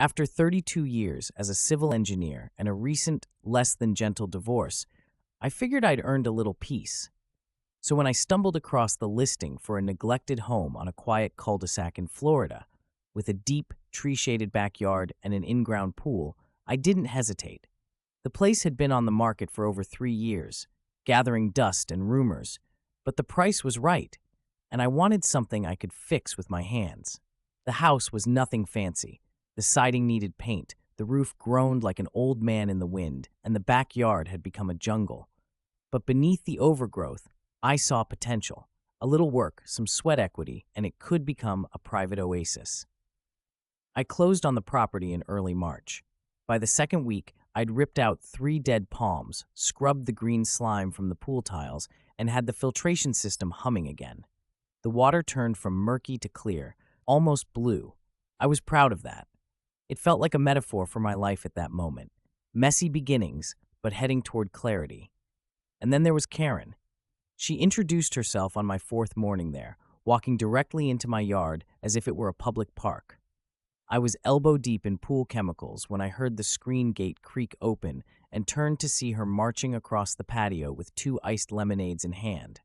After 32 years as a civil engineer and a recent, less than gentle divorce, I figured I'd earned a little peace. So when I stumbled across the listing for a neglected home on a quiet cul-de-sac in Florida, with a deep, tree-shaded backyard and an in-ground pool, I didn't hesitate. The place had been on the market for over 3 years, gathering dust and rumors, but the price was right, and I wanted something I could fix with my hands. The house was nothing fancy. The siding needed paint, the roof groaned like an old man in the wind, and the backyard had become a jungle. But beneath the overgrowth, I saw potential. A little work, some sweat equity, and it could become a private oasis. I closed on the property in early March. By the second week, I'd ripped out 3 dead palms, scrubbed the green slime from the pool tiles, and had the filtration system humming again. The water turned from murky to clear, almost blue. I was proud of that. It felt like a metaphor for my life at that moment. Messy beginnings, but heading toward clarity. And then there was Karen. She introduced herself on my 4th morning there, walking directly into my yard as if it were a public park. I was elbow deep in pool chemicals when I heard the screen gate creak open and turned to see her marching across the patio with 2 iced lemonades in hand.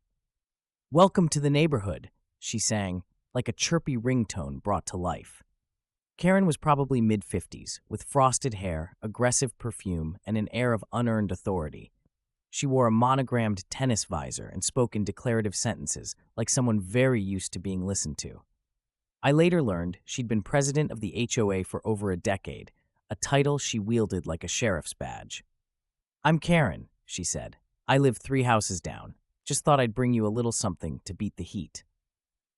"Welcome to the neighborhood," she sang, like a chirpy ringtone brought to life. Karen was probably mid-50s, with frosted hair, aggressive perfume, and an air of unearned authority. She wore a monogrammed tennis visor and spoke in declarative sentences, like someone very used to being listened to. I later learned she'd been president of the HOA for over a decade, a title she wielded like a sheriff's badge. "I'm Karen," she said. "I live 3 houses down. Just thought I'd bring you a little something to beat the heat."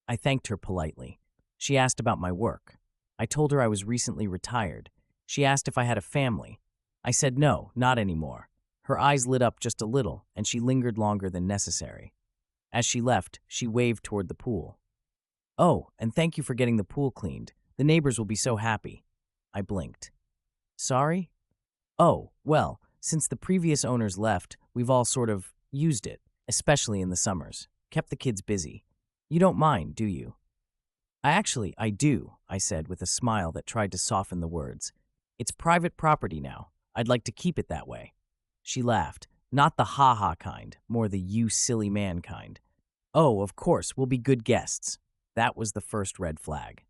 I thanked her politely. She asked about my work. I told her I was recently retired. She asked if I had a family. I said no, not anymore. Her eyes lit up just a little, and she lingered longer than necessary. As she left, she waved toward the pool. "Oh, and thank you for getting the pool cleaned. The neighbors will be so happy." I blinked. "Sorry?" "Oh, well, since the previous owners left, we've all sort of used it, especially in the summers. Kept the kids busy. You don't mind, do you?" I do," I said with a smile that tried to soften the words. "It's private property now. I'd like to keep it that way." She laughed, not the ha-ha kind, more the you silly man kind. "Oh, of course, we'll be good guests." That was the first red flag.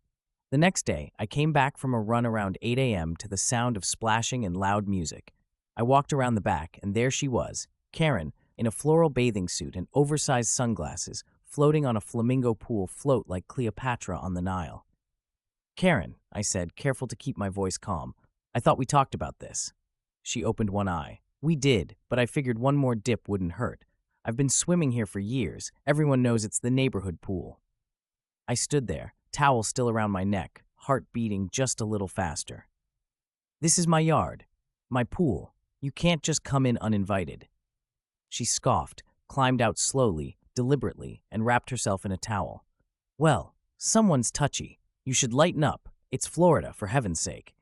The next day, I came back from a run around 8 a.m. to the sound of splashing and loud music. I walked around the back, and there she was, Karen, in a floral bathing suit and oversized sunglasses, floating on a flamingo pool float like Cleopatra on the Nile. "Karen," I said, careful to keep my voice calm, "I thought we talked about this." She opened one eye. "We did, but I figured one more dip wouldn't hurt. I've been swimming here for years. Everyone knows it's the neighborhood pool." I stood there, towel still around my neck, heart beating just a little faster. "This is my yard, my pool. You can't just come in uninvited." She scoffed, climbed out slowly, deliberately, and wrapped herself in a towel. "Well, someone's touchy. You should lighten up. It's Florida, for heaven's sake."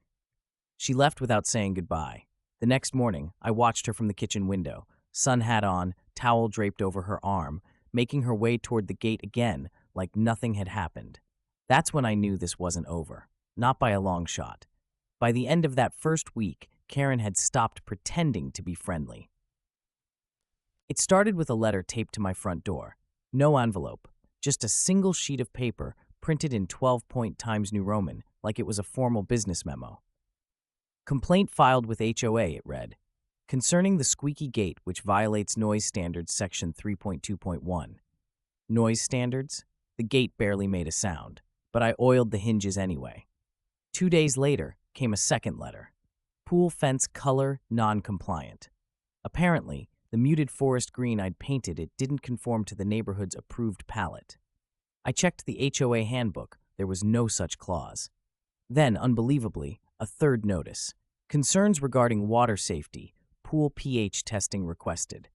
She left without saying goodbye. The next morning, I watched her from the kitchen window, sun hat on, towel draped over her arm, making her way toward the gate again, like nothing had happened. That's when I knew this wasn't over. Not by a long shot. By the end of that first week, Karen had stopped pretending to be friendly. It started with a letter taped to my front door. No envelope, just a single sheet of paper printed in 12-point Times New Roman, like it was a formal business memo. "Complaint filed with HOA," it read, "concerning the squeaky gate which violates noise standards section 3.2.1. Noise standards? The gate barely made a sound, but I oiled the hinges anyway. 2 days later came a second letter. Pool fence color non-compliant. Apparently, the muted forest green I'd painted it didn't conform to the neighborhood's approved palette. I checked the HOA handbook. There was no such clause. Then, unbelievably, a third notice. Concerns regarding water safety. Pool pH testing requested.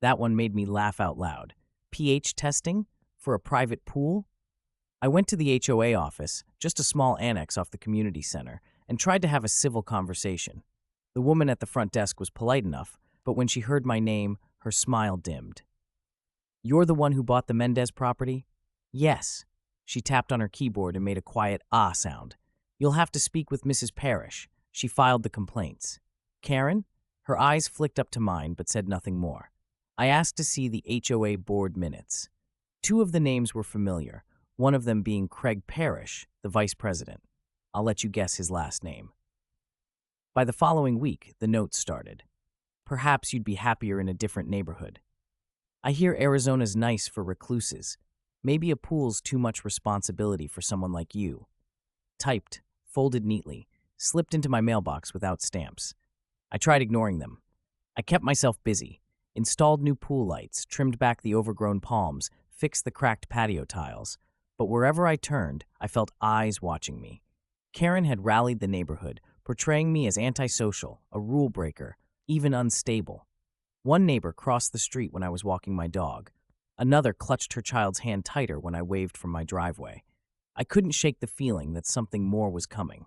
That one made me laugh out loud. pH testing? For a private pool? I went to the HOA office, just a small annex off the community center, and tried to have a civil conversation. The woman at the front desk was polite enough, but when she heard my name, her smile dimmed. "You're the one who bought the Mendez property?" "Yes." She tapped on her keyboard and made a quiet ah sound. You'll have to speak with Mrs. Parrish. She filed the complaints. Karen? Her eyes flicked up to mine but said nothing more. I asked to see the HOA board minutes. Two of the names were familiar, one of them being Craig Parrish, the vice president. I'll let you guess his last name. By the following week, the notes started. Perhaps you'd be happier in a different neighborhood. I hear Arizona's nice for recluses. Maybe a pool's too much responsibility for someone like you. Typed, folded neatly, slipped into my mailbox without stamps. I tried ignoring them. I kept myself busy, installed new pool lights, trimmed back the overgrown palms, fixed the cracked patio tiles. But wherever I turned, I felt eyes watching me. Karen had rallied the neighborhood, portraying me as antisocial, a rule breaker, even unstable. One neighbor crossed the street when I was walking my dog. Another clutched her child's hand tighter when I waved from my driveway. I couldn't shake the feeling that something more was coming.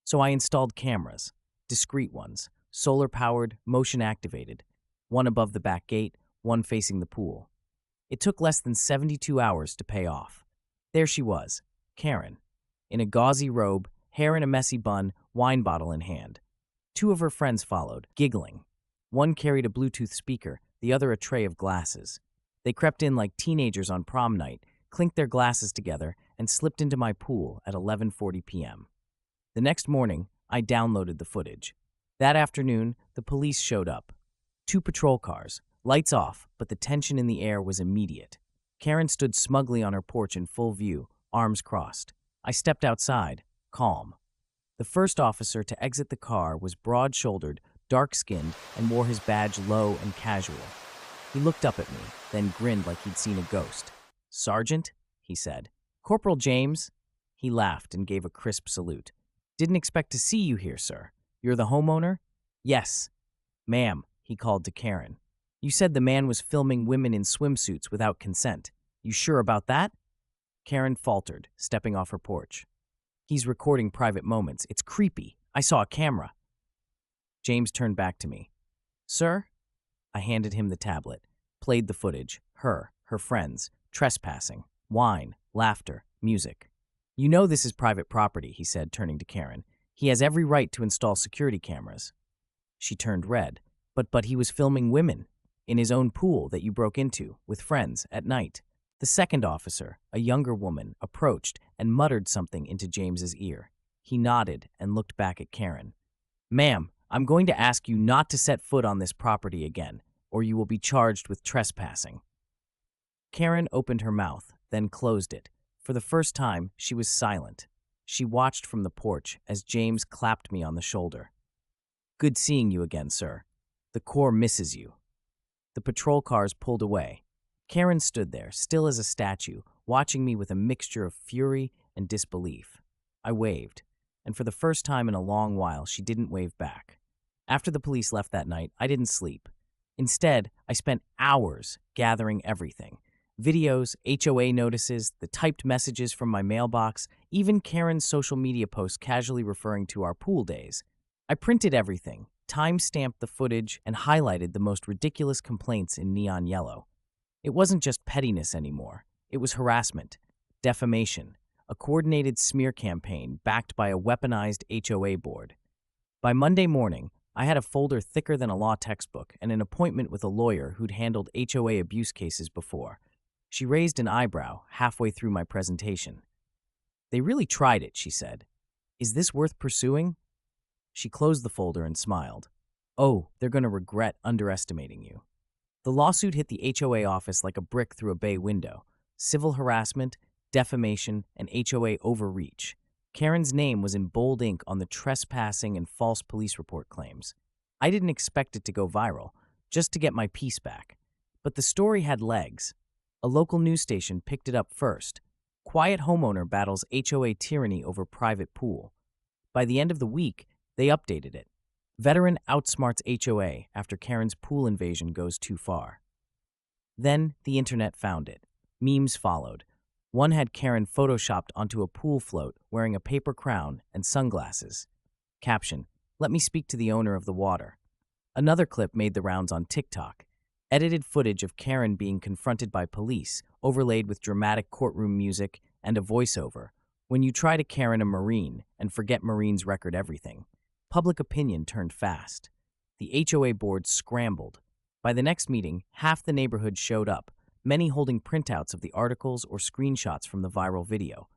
So I installed cameras, discreet ones, solar-powered, motion-activated, one above the back gate, one facing the pool. It took less than 72 hours to pay off. There she was, Karen, in a gauzy robe, hair in a messy bun, wine bottle in hand. Two of her friends followed, giggling. One carried a Bluetooth speaker, the other a tray of glasses. They crept in like teenagers on prom night, clinked their glasses together, and slipped into my pool at 11:40 p.m. The next morning, I downloaded the footage. That afternoon, the police showed up. 2 patrol cars, lights off, but the tension in the air was immediate. Karen stood smugly on her porch in full view, arms crossed. I stepped outside, calm. The first officer to exit the car was broad-shouldered, dark-skinned, and wore his badge low and casual. He looked up at me, then grinned like he'd seen a ghost. "Sergeant?" he said. "Corporal James?" He laughed and gave a crisp salute. "Didn't expect to see you here, sir. You're the homeowner?" "Yes." "Ma'am," he called to Karen. "You said the man was filming women in swimsuits without consent. You sure about that?" Karen faltered, stepping off her porch. "He's recording private moments. It's creepy. I saw a camera." James turned back to me. "Sir?" I handed him the tablet, played the footage, her friends, trespassing, wine, laughter, music. "You know this is private property," he said, turning to Karen. "He has every right to install security cameras." She turned red. But he was filming women in his own pool that you broke into with friends at night." The second officer, a younger woman, approached and muttered something into James's ear. He nodded and looked back at Karen. "Ma'am, I'm going to ask you not to set foot on this property again, or you will be charged with trespassing." Karen opened her mouth, then closed it. For the first time, she was silent. She watched from the porch as James clapped me on the shoulder. "Good seeing you again, sir. The Corps misses you." The patrol cars pulled away. Karen stood there, still as a statue, watching me with a mixture of fury and disbelief. I waved, and for the first time in a long while, she didn't wave back. After the police left that night, I didn't sleep. Instead, I spent hours gathering everything. Videos, HOA notices, the typed messages from my mailbox, even Karen's social media posts casually referring to our pool days. I printed everything, time-stamped the footage, and highlighted the most ridiculous complaints in neon yellow. It wasn't just pettiness anymore. It was harassment, defamation, a coordinated smear campaign backed by a weaponized HOA board. By Monday morning, I had a folder thicker than a law textbook and an appointment with a lawyer who'd handled HOA abuse cases before. She raised an eyebrow halfway through my presentation. "They really tried it," she said. "Is this worth pursuing?" She closed the folder and smiled. "Oh, they're going to regret underestimating you." The lawsuit hit the HOA office like a brick through a bay window. Civil harassment, defamation, and HOA overreach. Karen's name was in bold ink on the trespassing and false police report claims. I didn't expect it to go viral, just to get my peace back. But the story had legs. A local news station picked it up first. Quiet homeowner battles HOA tyranny over private pool. By the end of the week, they updated it. Veteran outsmarts HOA after Karen's pool invasion goes too far. Then the internet found it. Memes followed. One had Karen photoshopped onto a pool float wearing a paper crown and sunglasses. Caption, "Let me speak to the owner of the water." Another clip made the rounds on TikTok. Edited footage of Karen being confronted by police, overlaid with dramatic courtroom music and a voiceover. When you try to Karen a Marine and forget Marines record everything, public opinion turned fast. The HOA board scrambled. By the next meeting, half the neighborhood showed up, many holding printouts of the articles or screenshots from the viral video.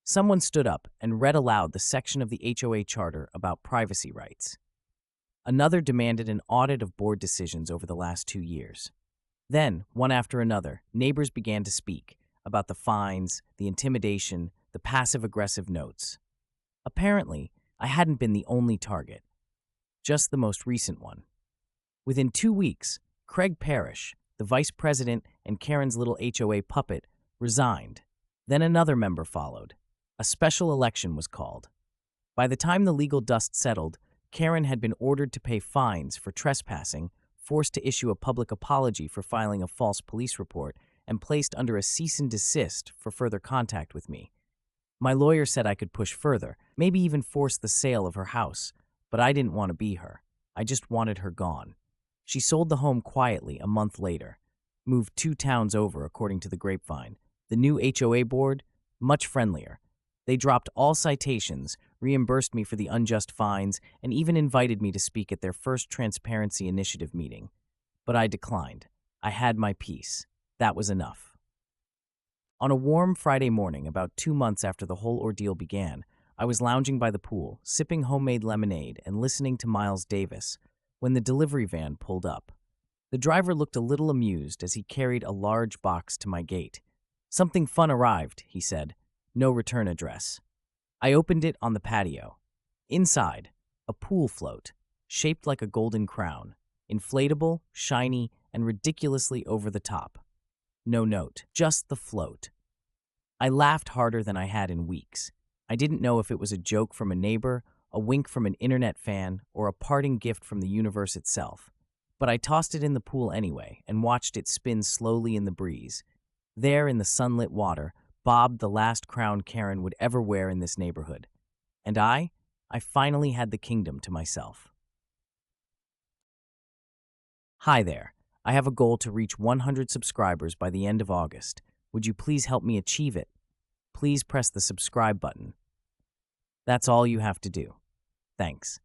Someone stood up and read aloud the section of the HOA charter about privacy rights. Another demanded an audit of board decisions over the last 2 years. Then, one after another, neighbors began to speak about the fines, the intimidation, the passive-aggressive notes. Apparently, I hadn't been the only target, just the most recent one. Within 2 weeks, Craig Parrish, the vice president and Karen's little HOA puppet, resigned. Then another member followed. A special election was called. By the time the legal dust settled, Karen had been ordered to pay fines for trespassing, forced to issue a public apology for filing a false police report, and placed under a cease and desist for further contact with me. My lawyer said I could push further, maybe even force the sale of her house, but I didn't want to be her. I just wanted her gone. She sold the home quietly a month later, moved 2 towns over according to the grapevine. The new HOA board, much friendlier. They dropped all citations, reimbursed me for the unjust fines, and even invited me to speak at their first Transparency Initiative meeting. But I declined. I had my piece. That was enough. On a warm Friday morning, about 2 months after the whole ordeal began, I was lounging by the pool, sipping homemade lemonade and listening to Miles Davis, when the delivery van pulled up. The driver looked a little amused as he carried a large box to my gate. "Something fun arrived," he said. "No return address." I opened it on the patio. Inside, a pool float, shaped like a golden crown, inflatable, shiny, and ridiculously over the top. No note, just the float. I laughed harder than I had in weeks. I didn't know if it was a joke from a neighbor, a wink from an internet fan, or a parting gift from the universe itself. But I tossed it in the pool anyway and watched it spin slowly in the breeze. There in the sunlit water bobbed the last crown Karen would ever wear in this neighborhood. And I finally had the kingdom to myself. Hi there. I have a goal to reach 100 subscribers by the end of August. Would you please help me achieve it? Please press the subscribe button. That's all you have to do. Thanks.